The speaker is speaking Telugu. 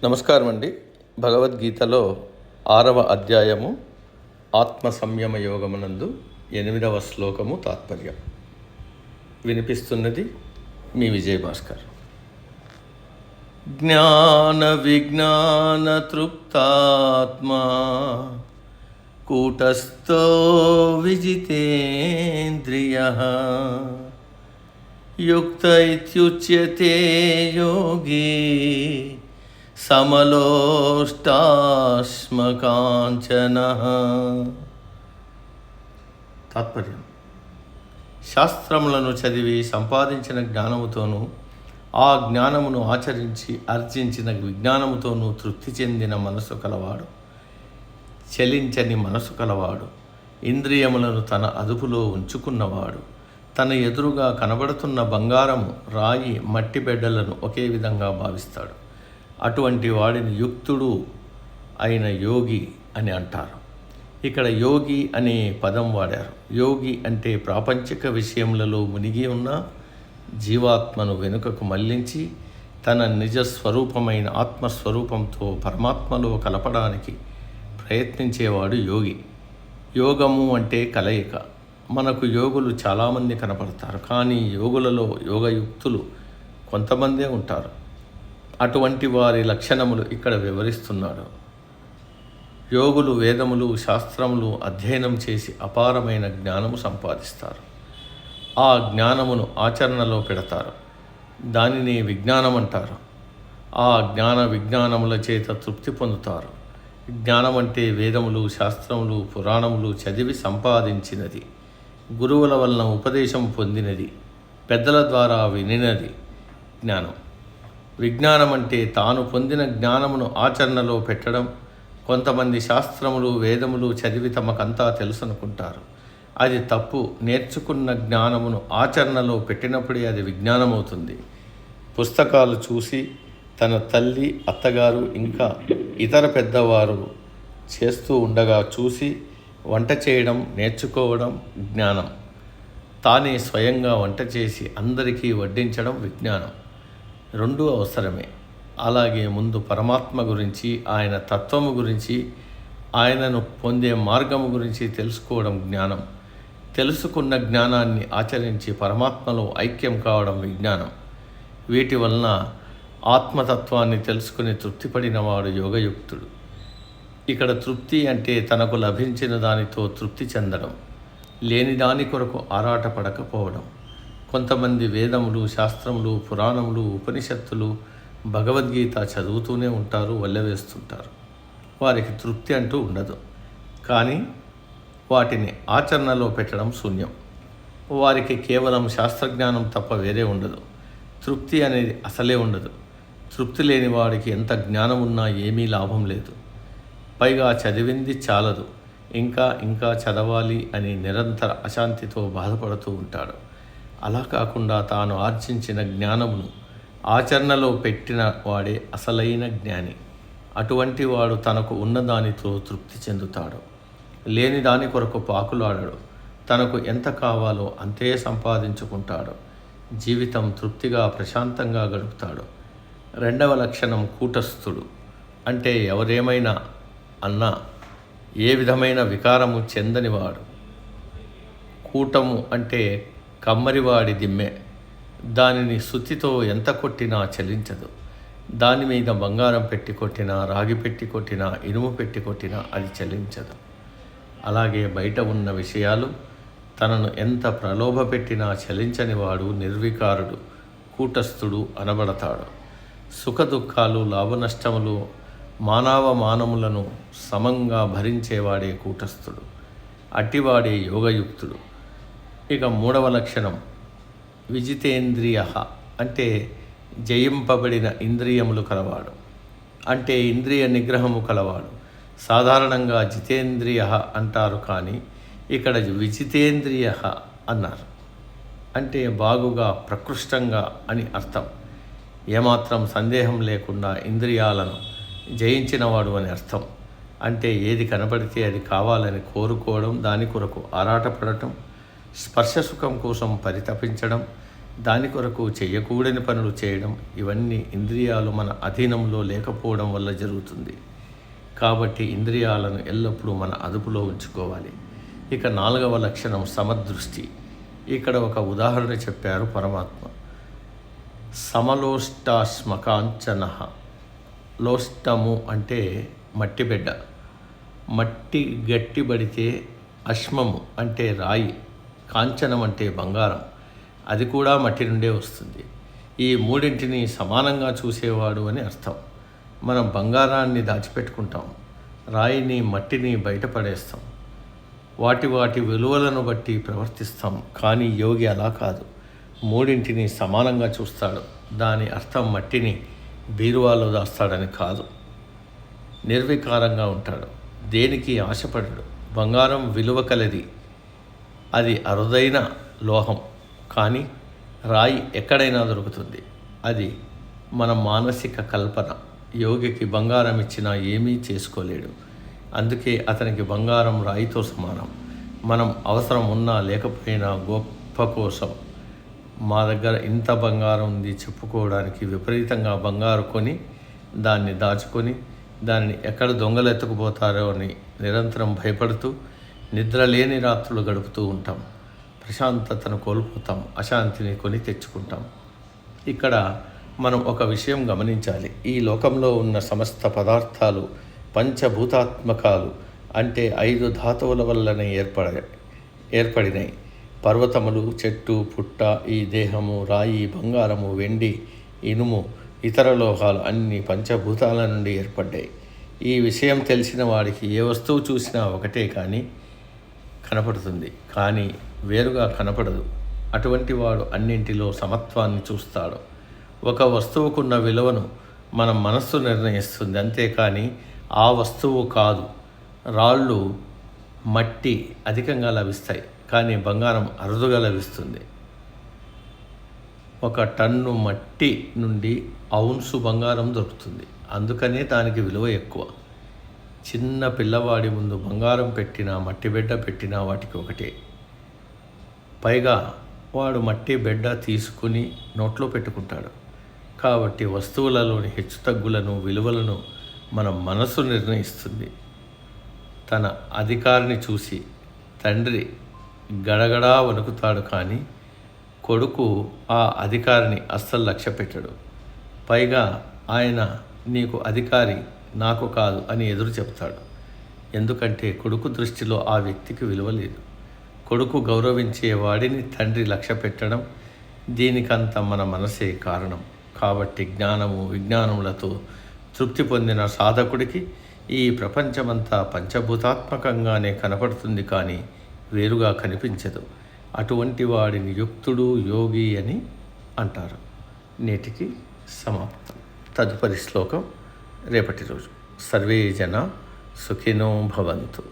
నమస్కారం అండి. భగవద్గీతలో 6వ అధ్యాయము ఆత్మ సంయమ యోగమునందు 8వ శ్లోకము తాత్పర్యం వినిపిస్తున్నది మీ విజయభాస్కర్. జ్ఞాన విజ్ఞాన తృప్తాత్మా కూటస్థో విజితేంద్రియః యుక్త ఇత్యుచ్యతే యోగి సమలోష్టాశ్మకాంచనః. తాత్పర్యం: శాస్త్రములను చదివి సంపాదించిన జ్ఞానముతోనూ ఆ జ్ఞానమును ఆచరించి ఆర్జించిన విజ్ఞానముతోనూ తృప్తి చెందిన మనసు కలవాడు, చలించని మనసు కలవాడు, ఇంద్రియములను తన అదుపులో ఉంచుకున్నవాడు, తన ఎదురుగా కనబడుతున్న బంగారము, రాయి, మట్టి బెడ్డలను ఒకే విధంగా భావిస్తాడు. అటువంటి వాడిని యుక్తుడు అయిన యోగి అని అంటారు. ఇక్కడ యోగి అనే పదం వాడారు. యోగి అంటే ప్రాపంచిక విషయములలో మునిగి ఉన్న జీవాత్మను వెనుకకు మళ్లించి తన నిజ స్వరూపమైన ఆత్మస్వరూపంతో పరమాత్మలో కలపడానికి ప్రయత్నించేవాడు యోగి. యోగము అంటే కలయిక. మనకు యోగులు చాలామంది కనపడతారు, కానీ యోగులలో యోగయుక్తులు కొంతమందే ఉంటారు. అటువంటి వారి లక్షణములు ఇక్కడ వివరిస్తున్నాడు. యోగులు వేదములు, శాస్త్రములు అధ్యయనం చేసి అపారమైన జ్ఞానము సంపాదిస్తారు. ఆ జ్ఞానమును ఆచరణలో పెడతారు. దానిని విజ్ఞానం అంటారు. ఆ జ్ఞాన విజ్ఞానముల చేత తృప్తి పొందుతారు. జ్ఞానం అంటే వేదములు, శాస్త్రములు, పురాణములు చదివి సంపాదించినది, గురువుల వలన ఉపదేశం పొందినది, పెద్దల ద్వారా వినినది జ్ఞానం. విజ్ఞానం అంటే తాను పొందిన జ్ఞానమును ఆచరణలో పెట్టడం. కొంతమంది శాస్త్రములు, వేదములు చదివి తమకంతా తెలుసనుకుంటారు. అది తప్పు. నేర్చుకున్న జ్ఞానమును ఆచరణలో పెట్టినప్పుడే అది విజ్ఞానమవుతుంది. పుస్తకాలు చూసి తన తల్లి, అత్తగారు ఇంకా ఇతర పెద్దవారు చేస్తూ ఉండగా చూసి వంట చేయడం నేర్చుకోవడం జ్ఞానం. తానే స్వయంగా వంట చేసి అందరికీ వడ్డించడం విజ్ఞానం. రెండూ అవసరమే. అలాగే ముందు పరమాత్మ గురించి, ఆయన తత్వము గురించి, ఆయనను పొందే మార్గము గురించి తెలుసుకోవడం జ్ఞానం. తెలుసుకున్న జ్ఞానాన్ని ఆచరించి పరమాత్మలో ఐక్యం కావడం విజ్ఞానం. వీటి వలన ఆత్మతత్వాన్ని తెలుసుకుని తృప్తిపడినవాడు యోగయుక్తుడు. ఇక్కడ తృప్తి అంటే తనకు లభించిన దానితో తృప్తి చెందడం, లేని దాని కొరకు ఆరాటపడకపోవడం. కొంతమంది వేదములు, శాస్త్రములు, పురాణములు, ఉపనిషత్తులు, భగవద్గీత చదువుతూనే ఉంటారు, వల్లెవేస్తుంటారు. వారికి తృప్తి అంటూ ఉండదు. కానీ వాటిని ఆచరణలో పెట్టడం శూన్యం. వారికి కేవలం శాస్త్రజ్ఞానం తప్ప వేరే ఉండదు. తృప్తి అనేది అసలే ఉండదు. తృప్తి లేని వాడికి ఎంత జ్ఞానం ఉన్నా ఏమీ లాభం లేదు. పైగా చదివింది చాలదు, ఇంకా ఇంకా చదవాలి అని నిరంతర అశాంతితో బాధపడుతూ ఉంటాడు. అలా కాకుండా తాను ఆర్జించిన జ్ఞానమును ఆచరణలో పెట్టిన వాడే అసలైన జ్ఞాని. అటువంటి వాడు తనకు ఉన్నదానితో తృప్తి చెందుతాడు. లేని దాని కొరకు పాకులాడడు. తనకు ఎంత కావాలో అంతే సంపాదించుకుంటాడు. జీవితం తృప్తిగా, ప్రశాంతంగా గడుపుతాడు. రెండవ లక్షణం కూటస్థుడు. అంటే ఎవరేమైనా అన్నా ఏ విధమైన వికారము చెందనివాడు. కూటము అంటే కమ్మరివాడి దిమ్మె. దానిని సుత్తితో ఎంత కొట్టినా చలించదు. దాని మీద బంగారం పెట్టి కొట్టినా, రాగి పెట్టి కొట్టినా, ఇనుము పెట్టి కొట్టినా అది చలించదు. అలాగే బయట ఉన్న విషయాలు తనను ఎంత ప్రలోభ పెట్టినా చలించని వాడు నిర్వికారుడు, కూటస్థుడు అనబడతాడు. సుఖదుఖాలు, లాభనష్టములు, మానవమానములను సమంగా భరించేవాడే కూటస్థుడు. అట్టివాడే యోగయుక్తుడు. ఇక మూడవ లక్షణం విజితేంద్రియ అంటే జయింపబడిన ఇంద్రియములు కలవాడు. అంటే ఇంద్రియ నిగ్రహము కలవాడు. సాధారణంగా జితేంద్రియ అంటారు, కానీ ఇక్కడ విజితేంద్రియ అన్నారు. అంటే బాగుగా, ప్రకృష్టంగా అని అర్థం. ఏమాత్రం సందేహం లేకుండా ఇంద్రియాలను జయించినవాడు అని అర్థం. అంటే ఏది కనబడితే అది కావాలని కోరుకోవడం, దాని కొరకు ఆరాటపడటం, స్పర్శ సుఖం కోసం పరితపించడం, దాని కొరకు చేయకూడని పనులు చేయడం, ఇవన్నీ ఇంద్రియాలు మన అధీనంలో లేకపోవడం వల్ల జరుగుతుంది. కాబట్టి ఇంద్రియాలను ఎల్లప్పుడూ మన అదుపులో ఉంచుకోవాలి. ఇక 4వ లక్షణం సమదృష్టి. ఇక్కడ ఒక ఉదాహరణ చెప్పారు పరమాత్మ. సమలోష్టాశ్మకాంచన. లోష్టము అంటే మట్టి బిడ్డ, మట్టి గట్టిబడితే అశ్మము అంటే రాయి, కాంచనం అంటే బంగారం, అది కూడా మట్టి నుండే వస్తుంది. ఈ మూడింటిని సమానంగా చూసేవాడు అని అర్థం. మనం బంగారాన్ని దాచిపెట్టుకుంటాం, రాయిని మట్టిని బయటపడేస్తాం, వాటి విలువలను బట్టి ప్రవర్తిస్తాం. కానీ యోగి అలా కాదు, మూడింటిని సమానంగా చూస్తాడు. దాని అర్థం మట్టిని బీరువాలో దాస్తాడని కాదు. నిర్వికారంగా ఉంటాడు, దేనికి ఆశపడడు. బంగారం విలువ కలది, అది అరుదైన లోహం. కానీ రాయి ఎక్కడైనా దొరుకుతుంది, అది మన మానసిక కల్పన. యోగికి బంగారం ఇచ్చినా ఏమీ చేసుకోలేడు, అందుకే అతనికి బంగారం రాయితో సమానం. మనం అవసరం ఉన్నా లేకపోయినా గొప్ప కోసం మా దగ్గర ఇంత బంగారం ఉంది చెప్పుకోవడానికి విపరీతంగా బంగారు కొని దాన్ని దాచుకొని దానిని ఎక్కడ దొంగలు ఎత్తుకుపోతారో అని నిరంతరం భయపడుతూ నిద్రలేని రాత్రులు గడుపుతూ ఉంటాం. ప్రశాంతతను కోల్పోతాం, అశాంతిని కొని తెచ్చుకుంటాం. ఇక్కడ మనం ఒక విషయం గమనించాలి. ఈ లోకంలో ఉన్న సమస్త పదార్థాలు పంచభూతాత్మకాలు, అంటే 5 ధాతువుల వల్లనే ఏర్పడినాయి. పర్వతములు, చెట్టు, పుట్ట, ఈ దేహము, రాయి, బంగారము, వెండి, ఇనుము, ఇతర లోహాలు అన్నీ పంచభూతాల నుండి ఏర్పడ్డాయి. ఈ విషయం తెలిసిన వాడికి ఏ వస్తువు చూసినా ఒకటే కానీ కనపడుతుంది, కానీ వేరుగా కనపడదు. అటువంటి వాడు అన్నింటిలో సమత్వాన్ని చూస్తాడు. ఒక వస్తువుకున్న విలువను మన మనస్సు నిర్ణయిస్తుంది, అంతేకాని ఆ వస్తువు కాదు. రాళ్ళు, మట్టి అధికంగా లభిస్తాయి, కానీ బంగారం అరుదుగా లభిస్తుంది. 1 టన్ను మట్టి నుండి ఔన్సు బంగారం దొరుకుతుంది, అందుకనే దానికి విలువ ఎక్కువ. చిన్న పిల్లవాడి ముందు బంగారం పెట్టినా మట్టి బిడ్డ పెట్టినా వాటికి ఒకటే. పైగా వాడు మట్టి బిడ్డ తీసుకుని నోట్లో పెట్టుకుంటాడు. కాబట్టి వస్తువులలోని హెచ్చుతగ్గులను, విలువలను మన మనసు నిర్ణయిస్తుంది. తన అధికారిని చూసి తండ్రి గడగడా వణుకుతాడు, కానీ కొడుకు ఆ అధికారిని అస్సలు లక్ష్య పెట్టడు. పైగా ఆయన నీకు అధికారి, నాకు కాదు అని ఎదురు చెప్తాడు. ఎందుకంటే కొడుకు దృష్టిలో ఆ వ్యక్తికి విలువ లేదు. కొడుకు గౌరవించే వాడిని తండ్రి లక్ష్య పెట్టడం, దీనికంత మన మనసే కారణం. కాబట్టి జ్ఞానము, విజ్ఞానములతో తృప్తి పొందిన సాధకుడికి ఈ ప్రపంచమంతా పంచభూతాత్మకంగానే కనపడుతుంది, కానీ వేరుగా కనిపించదు. అటువంటి వాడిని యుక్తుడు, యోగి అని అంటారు. నేటికి సమాప్తం. తదుపరి శ్లోకం రేపటి రోజు. సర్వే జన సుఖినో భవంతు.